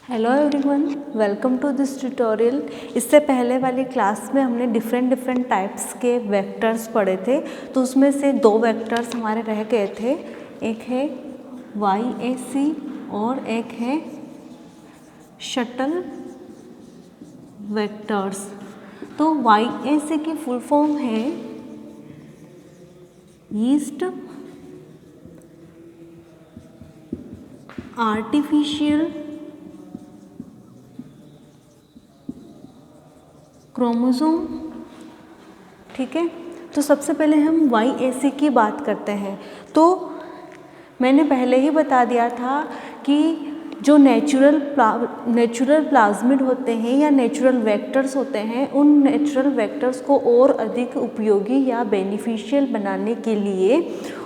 Hello everyone, welcome to this tutorial. इससे पहले वाली क्लास में हमने डिफरेंट टाइप्स के वेक्टर्स पढ़े थे, तो उसमें से दो वेक्टर्स हमारे रह गए थे। एक है YAC और एक है शटल वेक्टर्स। तो YAC की फुल फॉर्म है यीस्ट आर्टिफिशियल क्रोमोसोम। ठीक है, तो सबसे पहले हम YAC की बात करते हैं। तो मैंने पहले ही बता दिया था कि जो नेचुरल प्लाज्मिड होते हैं या नेचुरल वेक्टर्स होते हैं, उन नेचुरल वेक्टर्स को और अधिक उपयोगी या बेनिफिशियल बनाने के लिए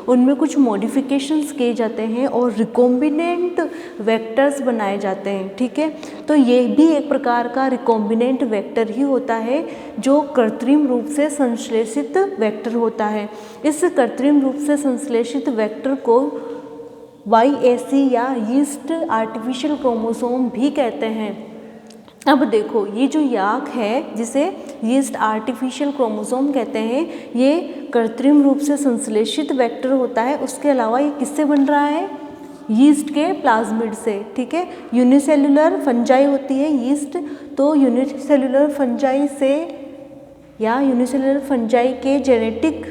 उनमें कुछ मॉडिफिकेशंस किए जाते हैं और रिकॉम्बिनेंट वेक्टर्स बनाए जाते हैं। ठीक है, तो ये भी एक प्रकार का रिकॉम्बिनेंट वेक्टर ही होता है जो कृत्रिम रूप से संश्लेषित वेक्टर होता है। इस कृत्रिम रूप से संश्लेषित वेक्टर को YAC या यीस्ट आर्टिफिशियल क्रोमोसोम भी कहते हैं। अब देखो, ये जो याक है जिसे यीस्ट आर्टिफिशियल क्रोमोसोम कहते हैं, ये कृत्रिम रूप से संश्लेषित वेक्टर होता है। उसके अलावा ये किससे बन रहा है? यीस्ट के प्लाज्मिड से। ठीक है, यूनिसेल्युलर फंजाई होती है यीस्ट, तो यूनिसेल्युलर फंजाई से या यूनिसेल्युलर फंजाई के जेनेटिक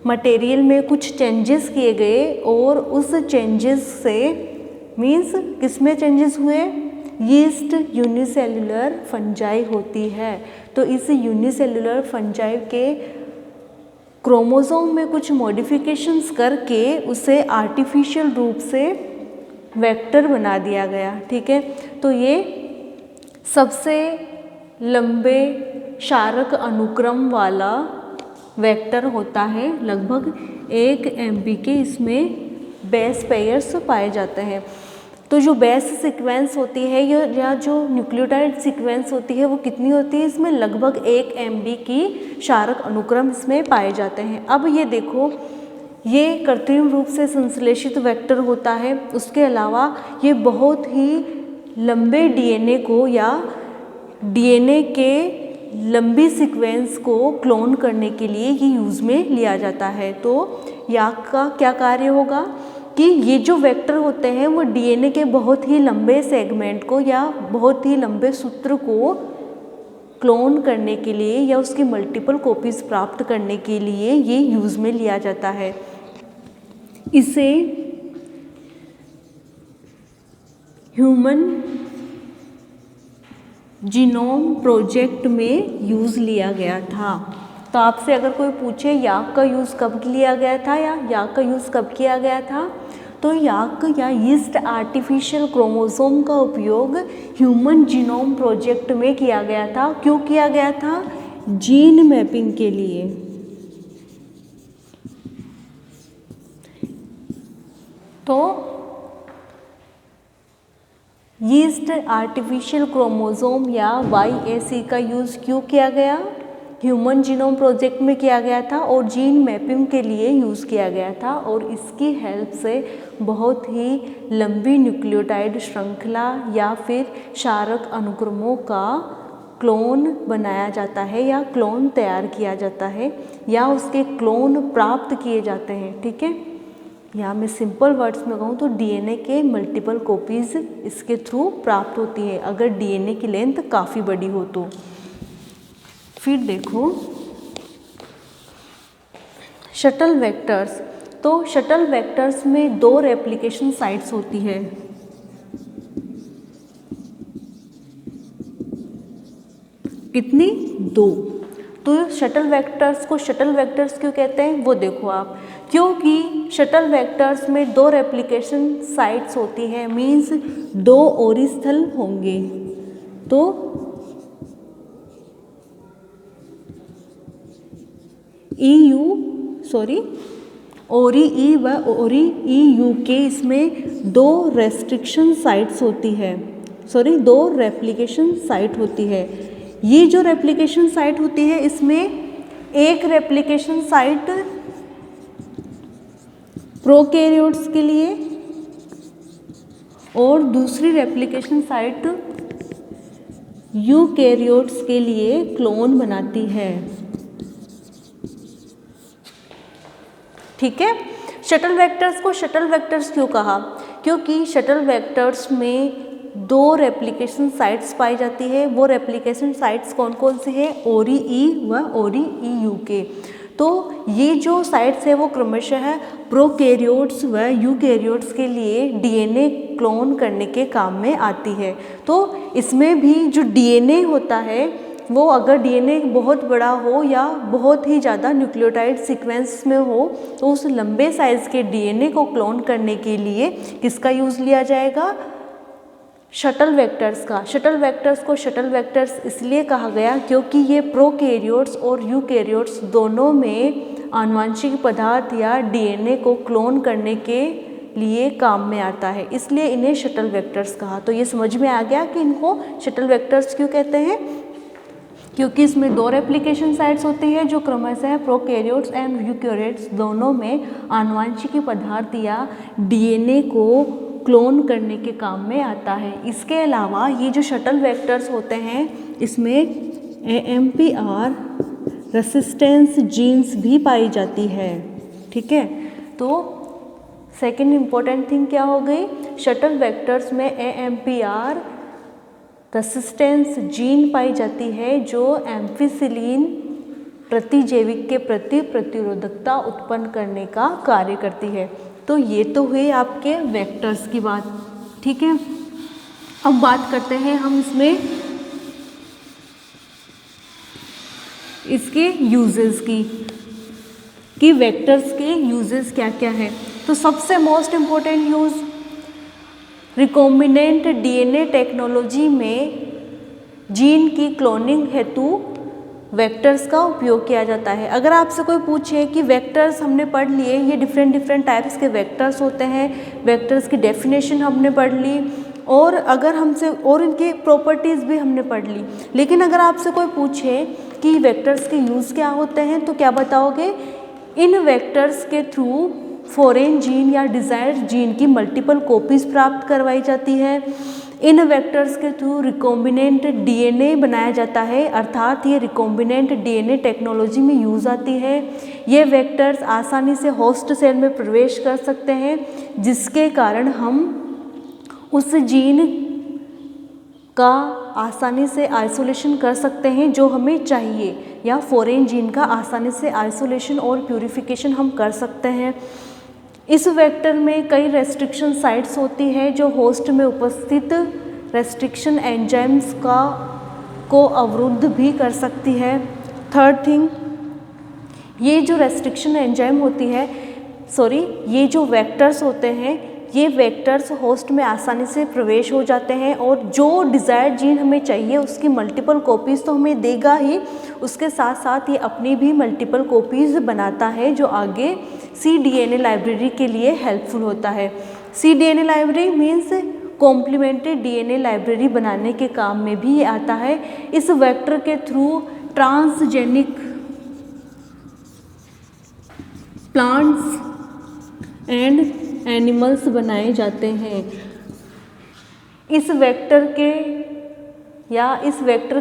मटेरियल में कुछ चेंजेस किए गए और उस चेंजेस से मीन्स किस में चेंजेस हुए? यीस्ट यूनिसेल्युलर फंजाई होती है। तो इस यूनिसेल्युलर फंजाई के क्रोमोसोम में कुछ मॉडिफिकेशंस करके उसे आर्टिफिशियल रूप से वेक्टर बना दिया गया। ठीक है, तो ये सबसे लंबे क्षारक अनुक्रम वाला वेक्टर होता है। लगभग 1 MB के इसमें बेस पेयर्स पाए जाते हैं। तो जो बेस सीक्वेंस होती है या जो न्यूक्लियोटाइड सीक्वेंस होती है वो कितनी होती है? इसमें लगभग 1 MB की क्षारक अनुक्रम इसमें पाए जाते हैं। अब ये देखो, ये कृत्रिम रूप से संश्लेषित वेक्टर होता है। उसके अलावा ये बहुत ही लंबे DNA को या DNA के लंबी सीक्वेंस को क्लोन करने के लिए ये यूज़ में लिया जाता है। तो याक का क्या कार्य होगा कि ये जो वेक्टर होते हैं वो DNA के बहुत ही लंबे सेगमेंट को या बहुत ही लंबे सूत्र को क्लोन करने के लिए या उसकी मल्टीपल कॉपीज प्राप्त करने के लिए ये यूज़ में लिया जाता है। इसे ह्यूमन जीनोम प्रोजेक्ट में यूज़ लिया गया था। तो आपसे अगर कोई पूछे याक का यूज़ कब लिया गया था या याक का यूज़ कब किया गया था, तो याक या यीस्ट आर्टिफिशियल क्रोमोसोम का उपयोग ह्यूमन जीनोम प्रोजेक्ट में किया गया था। क्यों किया गया था? जीन मैपिंग के लिए। तो यीस्ट आर्टिफिशियल क्रोमोसोम या YAC का यूज़ क्यों किया गया? ह्यूमन जीनोम प्रोजेक्ट में किया गया था और जीन मैपिंग के लिए यूज़ किया गया था। और इसकी हेल्प से बहुत ही लंबी न्यूक्लियोटाइड श्रृंखला या फिर क्षारक अनुक्रमों का क्लोन बनाया जाता है या क्लोन तैयार किया जाता है या उसके क्लोन प्राप्त किए जाते हैं। ठीक है, या मैं सिंपल वर्ड्स में कहूँ तो DNA के मल्टीपल कॉपीज़ इसके थ्रू प्राप्त होती है अगर DNA की लेंथ काफ़ी बड़ी हो तो। फिर देखो शटल वेक्टर्स। तो शटल वेक्टर्स में 2 रेप्लिकेशन साइट्स होती है। कितनी? 2। तो शटल वेक्टर्स को शटल वेक्टर्स क्यों कहते हैं वो देखो आप, क्योंकि शटल वेक्टर्स में 2 रेप्लिकेशन साइट्स होती है, मीन्स 2 ओरिस्थल होंगे। तो ओरी ई व ओरी EU के इसमें 2 रेस्ट्रिक्शन साइट्स होती है, 2 रेप्लिकेशन साइट होती है। ये जो रेप्लिकेशन साइट होती है इसमें एक रेप्लिकेशन साइट प्रोकैरियोट्स के लिए और दूसरी रेप्लिकेशन साइट यूकैरियोट्स के लिए क्लोन बनाती है। ठीक है, शटल वेक्टर्स को शटल वेक्टर्स क्यों कहा? क्योंकि शटल वेक्टर्स में 2 रेप्लिकेशन साइट्स पाई जाती है। वो रेप्लिकेशन साइट्स कौन कौन सी है? ओरी ई व ओरी ई यू के। तो ये जो साइट्स है वो क्रमशः प्रोकैरियोट्स व यूकैरियोट्स के लिए डीएनए क्लोन करने के काम में आती है। तो इसमें भी जो डीएनए होता है वो अगर डीएनए बहुत बड़ा हो या बहुत ही ज़्यादा न्यूक्लियोटाइड सीक्वेंस में हो तो उस लंबे साइज़ के डीएनए को क्लोन करने के लिए किसका यूज़ लिया जाएगा? शटल वेक्टर्स का। शटल वेक्टर्स को शटल वेक्टर्स इसलिए कहा गया क्योंकि ये प्रोकैरियोट्स और यूकैरियोट्स दोनों में आनुवंशिक पदार्थ या डीएनए को क्लोन करने के लिए काम में आता है, इसलिए इन्हें शटल वेक्टर्स कहा। तो ये समझ में आ गया कि इनको शटल वेक्टर्स क्यों कहते हैं? क्योंकि इसमें 2 रेप्लिकेशन साइट्स होती है जो क्रमशः प्रोकैरियोट्स एंड यूकैरियोट्स दोनों में आनुवंशिक पदार्थ या डीएनए को क्लोन करने के काम में आता है। इसके अलावा ये जो शटल वेक्टर्स होते हैं इसमें AMPR रेसिस्टेंस जीन्स भी पाई जाती है। ठीक है, तो सेकेंड इम्पोर्टेंट थिंग क्या हो गई? शटल वेक्टर्स में AMPR रेसिस्टेंस जीन पाई जाती है जो एम्फिसिलिन प्रतिजैविक के प्रति प्रतिरोधकता उत्पन्न करने का कार्य करती है। तो ये तो हुई आपके वेक्टर्स की बात। ठीक है, अब बात करते हैं हम इसमें इसके यूजेस की कि वेक्टर्स के यूजेस क्या क्या है। तो सबसे most important use recombinant DNA technology में जीन की क्लोनिंग हेतु वेक्टर्स का उपयोग किया जाता है। अगर आपसे कोई पूछे कि वेक्टर्स हमने पढ़ लिए, ये डिफरेंट टाइप्स के वेक्टर्स होते हैं, वेक्टर्स की डेफिनेशन हमने पढ़ ली और अगर हमसे और इनकी प्रॉपर्टीज़ भी हमने पढ़ ली, लेकिन अगर आपसे कोई पूछे कि वेक्टर्स के यूज़ क्या होते हैं तो क्या बताओगे? इन वेक्टर्स के थ्रू फॉरेन जीन या डिज़ायर्ड जीन की मल्टीपल कॉपीज़ प्राप्त करवाई जाती है। इन वेक्टर्स के थ्रू रिकॉम्बिनेंट डीएनए बनाया जाता है, अर्थात ये रिकॉम्बिनेंट डीएनए टेक्नोलॉजी में यूज़ आती है। ये वेक्टर्स आसानी से होस्ट सेल में प्रवेश कर सकते हैं जिसके कारण हम उस जीन का आसानी से आइसोलेशन कर सकते हैं जो हमें चाहिए, या फॉरेन जीन का आसानी से आइसोलेशन और प्यूरिफिकेशन हम कर सकते हैं। इस वेक्टर में कई रेस्ट्रिक्शन साइट्स होती है जो होस्ट में उपस्थित रेस्ट्रिक्शन एंजाइम्स को अवरुद्ध भी कर सकती है। थर्ड थिंग, ये जो रेस्ट्रिक्शन एंजाइम होती है ये जो वेक्टर्स होते हैं, ये वेक्टर्स होस्ट में आसानी से प्रवेश हो जाते हैं और जो डिज़ायर्ड जीन हमें चाहिए उसकी मल्टीपल कॉपीज़ तो हमें देगा ही, उसके साथ साथ ये अपनी भी मल्टीपल कॉपीज़ बनाता है जो आगे cDNA लाइब्रेरी के लिए हेल्पफुल होता है। cDNA library means complementary DNA library बनाने के काम में भी ये आता है। इस वेक्टर के through transgenic plants and animals बनाए जाते हैं। इस वेक्टर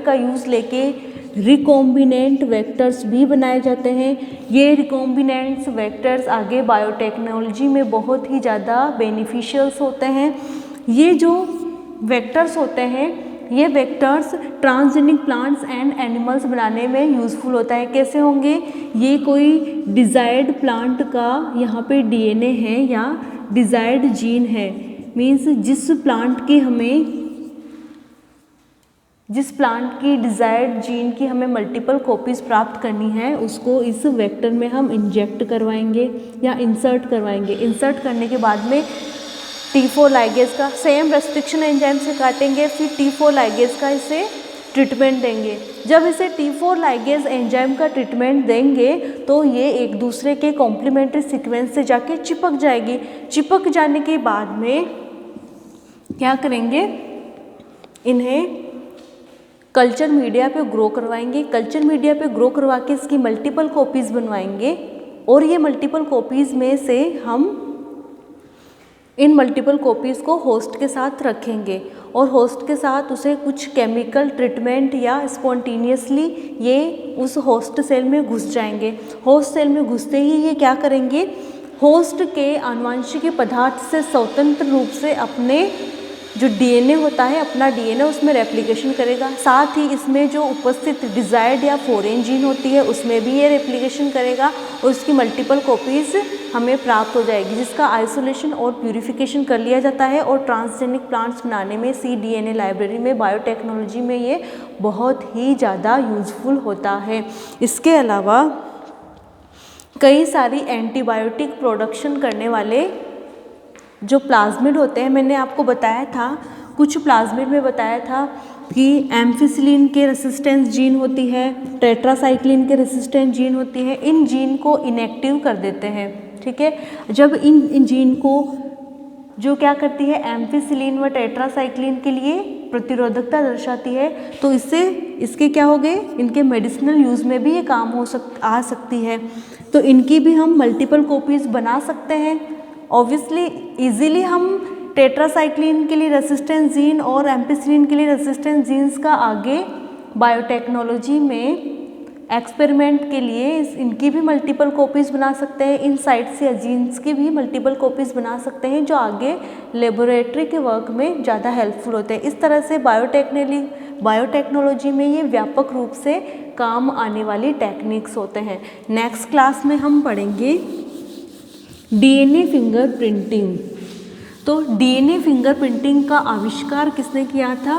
का यूज़ लेके रिकॉम्बिनेंट वेक्टर्स भी बनाए जाते हैं। ये रिकॉम्बिनेंट्स वेक्टर्स आगे बायोटेक्नोलॉजी में बहुत ही ज़्यादा बेनिफिशियल्स होते हैं। ये जो वेक्टर्स होते हैं, ये vectors transgenic plants and animals बनाने में यूज़फुल होता है। कैसे होंगे? ये कोई डिज़ायर्ड प्लांट का यहाँ पे डीएनए है या डिज़ायर्ड जीन है, मीन्स जिस प्लांट की डिज़ायर्ड जीन की हमें मल्टीपल कॉपीज़ प्राप्त करनी है, उसको इस वेक्टर में हम इंजेक्ट करवाएंगे या इंसर्ट करवाएंगे। इंसर्ट करने के बाद में T4 लाइगेज का सेम रेस्ट्रिक्शन एंजाइम से काटेंगे, फिर T4 लाइगेज का इसे ट्रीटमेंट देंगे। जब इसे T4 लाइगेज एंजाइम का ट्रीटमेंट देंगे तो ये एक दूसरे के कॉम्प्लीमेंट्री सीक्वेंस से जाके चिपक जाएगी। चिपक जाने के बाद में क्या करेंगे? इन्हें कल्चर मीडिया पे ग्रो करवाएंगे। कल्चर मीडिया पे ग्रो करवा के इसकी मल्टीपल कॉपीज़ बनवाएंगे और ये मल्टीपल कॉपीज़ में से हम इन मल्टीपल कॉपीज़ को होस्ट के साथ रखेंगे और होस्ट के साथ उसे कुछ केमिकल ट्रीटमेंट या स्पॉन्टेनियसली ये उस होस्ट सेल में घुस जाएंगे। होस्ट सेल में घुसते ही ये क्या करेंगे, होस्ट के आनुवंशिक पदार्थ से स्वतंत्र रूप से अपने जो डीएनए होता है, अपना डीएनए उसमें रेप्लिकेशन करेगा। साथ ही इसमें जो उपस्थित डिजायर्ड या फॉरेन जीन होती है उसमें भी ये रेप्लिकेशन करेगा और उसकी मल्टीपल कॉपीज़ हमें प्राप्त हो जाएगी, जिसका आइसोलेशन और प्यूरिफिकेशन कर लिया जाता है। और ट्रांसजेनिक प्लांट्स बनाने में cDNA लाइब्रेरी में, बायोटेक्नोलॉजी में ये बहुत ही ज़्यादा यूजफुल होता है। इसके अलावा कई सारी एंटीबायोटिक प्रोडक्शन करने वाले जो प्लाज्मिड होते हैं, मैंने आपको बताया था, कुछ प्लाज्मिड में बताया था कि एम्फिसिलिन के रेसिस्टेंस जीन होती है, टेट्रासाइक्लिन के रेसिस्टेंस जीन होती है। इन जीन को इनएक्टिव कर देते हैं, ठीक है। जब इन जीन को जो क्या करती है, एम्फिसिलिन व टेट्रासाइक्लिन के लिए प्रतिरोधकता दर्शाती है, तो इसके क्या हो गए, इनके मेडिसिनल यूज़ में भी ये काम आ सकती है। तो इनकी भी हम मल्टीपल कॉपीज़ बना सकते हैं। ऑब्वियसली इजीली हम टेट्रासाइक्लिन के लिए रेसिस्टेंस जीन और एम्फिसिलिन के लिए रेसिस्टेंस जीन्स का आगे बायोटेक्नोलॉजी में एक्सपेरिमेंट के लिए इनकी भी मल्टीपल कॉपीज़ बना सकते हैं। इन साइट्स या जीन्स की भी मल्टीपल कॉपीज़ बना सकते हैं, जो आगे लेबोरेटरी के वर्क में ज़्यादा हेल्पफुल होते हैं। इस तरह से बायोटेक्नोलॉजी में ये व्यापक रूप से काम आने वाली टेक्निक्स होते हैं। नेक्स्ट क्लास में हम पढ़ेंगे डीएनए फिंगरप्रिंटिंग। तो डीएनए फिंगरप्रिंटिंग का आविष्कार किसने किया था?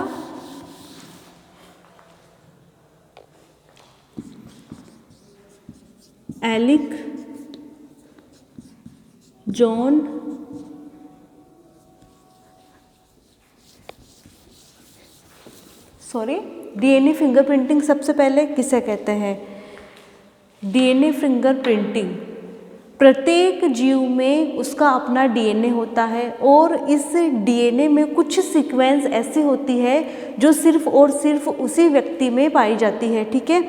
एलिक जॉन डीएनए फिंगरप्रिंटिंग सबसे पहले किसे कहते हैं? डीएनए फिंगरप्रिंटिंग, प्रत्येक जीव में उसका अपना डीएनए होता है और इस डीएनए में कुछ सीक्वेंस ऐसी होती है जो सिर्फ और सिर्फ उसी व्यक्ति में पाई जाती है, ठीक है।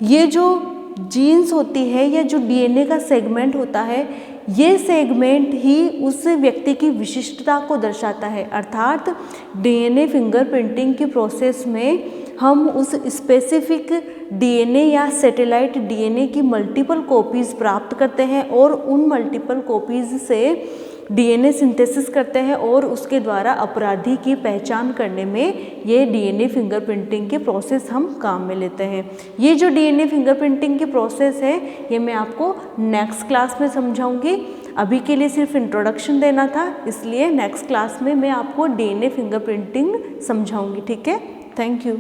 ये जो जीन्स होती है या जो डीएनए का सेगमेंट होता है, ये सेगमेंट ही उस व्यक्ति की विशिष्टता को दर्शाता है। अर्थात डीएनए फिंगरप्रिंटिंग की प्रोसेस में हम उस स्पेसिफिक डीएनए या सैटेलाइट डीएनए की मल्टीपल कॉपीज़ प्राप्त करते हैं और उन मल्टीपल कॉपीज़ से डीएनए सिंथेसिस करते हैं और उसके द्वारा अपराधी की पहचान करने में ये डीएनए फिंगरप्रिंटिंग के प्रोसेस हम काम में लेते हैं। ये जो डीएनए फिंगरप्रिंटिंग की प्रोसेस है, ये मैं आपको नेक्स्ट क्लास में समझाऊंगी। अभी के लिए सिर्फ इंट्रोडक्शन देना था, इसलिए नेक्स्ट क्लास में मैं आपको डीएनए फिंगरप्रिंटिंग समझाऊंगी, ठीक है। Thank you.